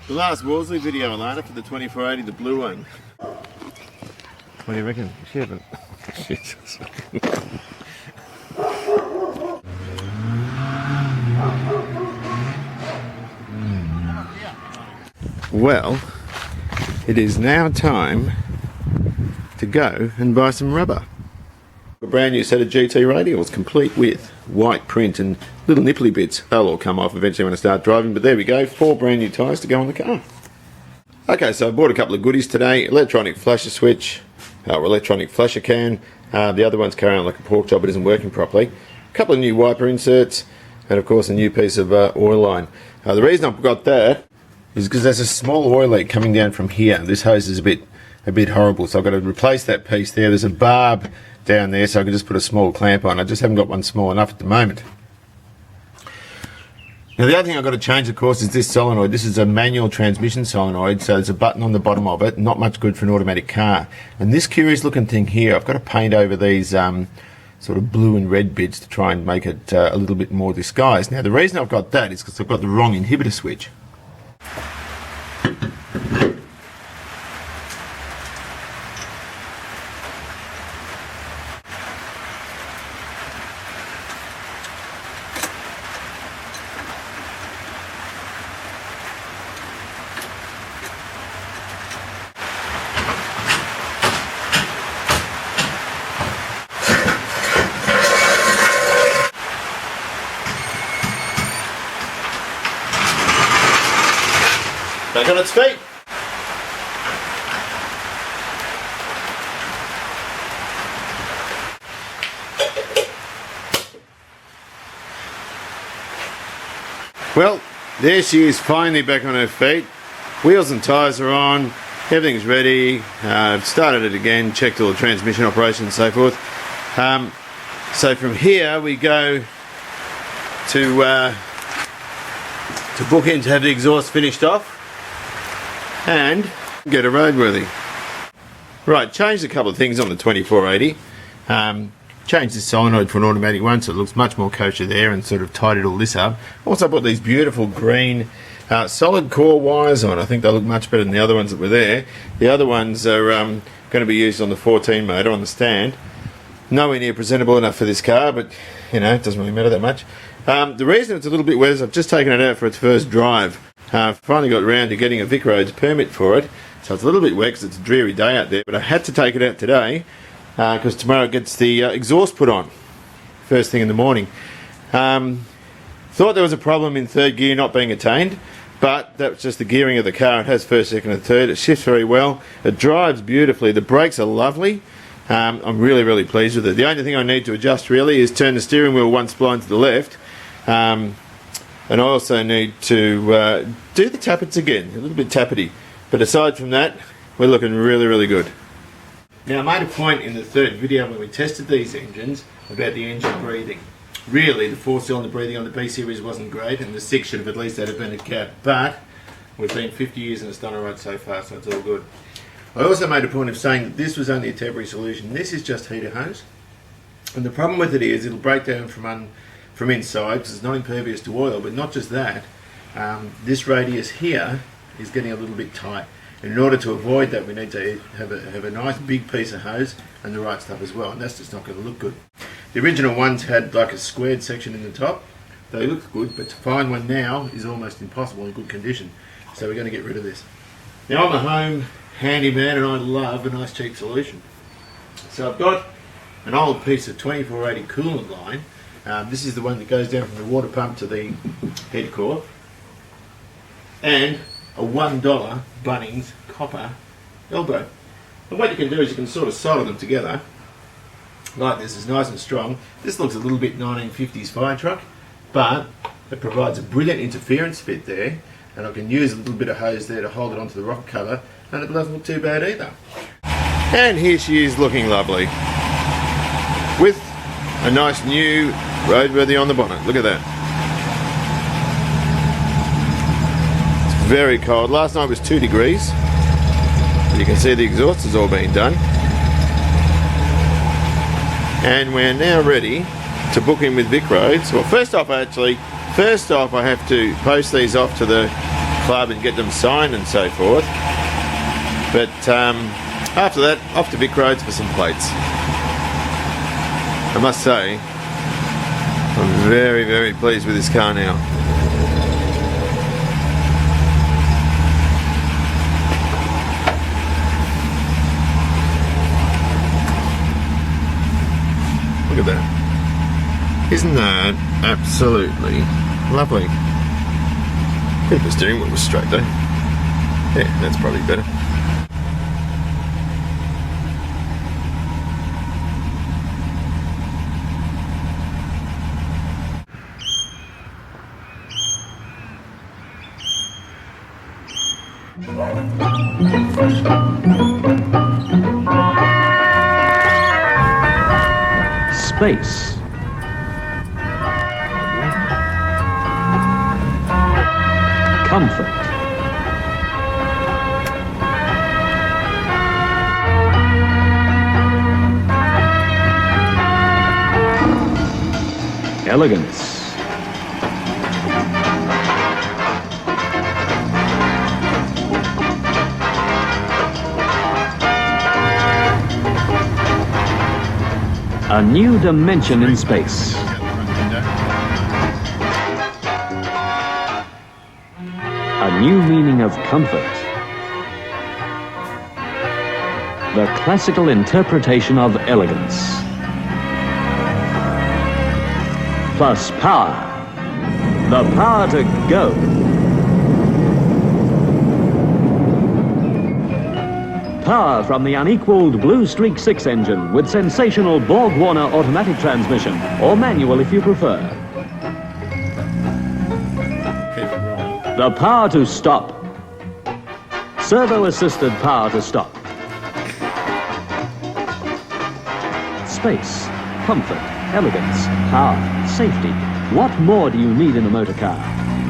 The last Wolseley video, Alana, for the 2480, the blue one. What do you reckon? Shit. Jesus. Well, it is now time to go and buy some rubber. A brand new set of GT radials, complete with white print and little nipply bits. They'll all come off eventually when I start driving, but there we go, 4 brand new tyres to go on the car. Okay, so I bought a couple of goodies today. Electronic flasher switch, or electronic flasher can. The other one's carrying on like a pork chop, but isn't working properly. A couple of new wiper inserts, and of course a new piece of oil line. The reason I've got that is because there's a small oil leak coming down from here. This hose is a bit horrible, so I've got to replace that piece there. There's a barb down there, so I can just put a small clamp on. I just haven't got one small enough at the moment. Now the other thing I've got to change, of course, is this solenoid. This is a manual transmission solenoid, so there's a button on the bottom of it. Not much good for an automatic car. And this curious looking thing here, I've got to paint over these sort of blue and red bits to try and make it a little bit more disguised. Now the reason I've got that is because I've got the wrong inhibitor switch. Back on its feet. Well, there she is, finally back on her feet. Wheels and tyres are on, everything's ready. I've started it again, checked all the transmission operations and so forth. So from here we go to book in to have the exhaust finished off and get her roadworthy. Right, changed a couple of things on the 2480. Changed the solenoid for an automatic one, so it looks much more kosher there, and sort of tidied all this up. Also put these beautiful green solid core wires on. I think they look much better than the other ones that were there. The other ones are going to be used on the 14 motor on the stand. Nowhere near presentable enough for this car, but you know, it doesn't really matter that much. The reason it's a little bit wet is I've just taken it out for its first drive. Finally got around to getting a Vic Roads permit for it, so it's a little bit wet because it's a dreary day out there, but I had to take it out today because tomorrow it gets the exhaust put on first thing in the morning. Thought there was a problem in third gear not being attained, but that's just the gearing of the car. It has first, second and third. It shifts very well, it drives beautifully, the brakes are lovely. I'm really pleased with it. The only thing I need to adjust really is turn the steering wheel one spline to the left, and I also need to do the tappets again, a little bit tappety. But aside from that, we're looking really good. Now I made a point in the third video when we tested these engines about the engine breathing. Really, the 4-cylinder breathing on the B series wasn't great, and the 6 should have at least had a vented cap, but we've been 50 years and it's done alright so far, so it's all good. I also made a point of saying that this was only a temporary solution. This is just heater hose, and the problem with it is it'll break down from inside because it's not impervious to oil. But not just that, this radius here is getting a little bit tight, and in order to avoid that we need to have a nice big piece of hose and the right stuff as well, and that's just not going to look good. The original ones had like a squared section in the top. They look good, but to find one now is almost impossible in good condition, so we're going to get rid of this. Now I'm a home handyman and I love a nice cheap solution, so I've got an old piece of 2480 coolant line. This is the one that goes down from the water pump to the head core, and a $1 Bunnings copper elbow. And what you can do is you can sort of solder them together like this. Is nice and strong. This looks a little bit 1950s fire truck, but it provides a brilliant interference fit there, and I can use a little bit of hose there to hold it onto the rocker cover, and it doesn't look too bad either. And here she is looking lovely with a nice new roadworthy on the bonnet. Look at that. It's very cold. Last night was 2 degrees. You can see the exhaust has all been done. And we're now ready to book in with Vic Roads. Well, first off I have to post these off to the club and get them signed and so forth. But after that, off to Vic Roads for some plates. I must say, I'm very, very pleased with this car now. Look at that. Isn't that absolutely lovely? If the steering wheel was straight though. Yeah, that's probably better. Space. Comfort. Elegance. A new dimension in space. A new meaning of comfort. The classical interpretation of elegance. Plus power. The power to go. Power from the unequaled Blue Streak 6 engine with sensational Borg-Warner automatic transmission, or manual if you prefer. The power to stop. Servo-assisted power to stop. Space, comfort, elegance, power, safety. What more do you need in a motor car?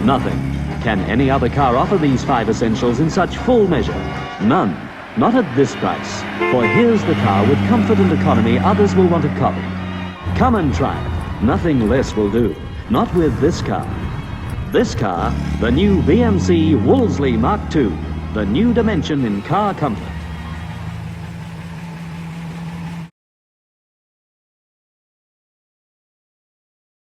Nothing. Can any other car offer these 5 essentials in such full measure? None. Not at this price, for here's the car with comfort and economy others will want to copy. Come and try it. Nothing less will do. Not with this car. This car, the new BMC Wolseley Mark II, the new dimension in car comfort.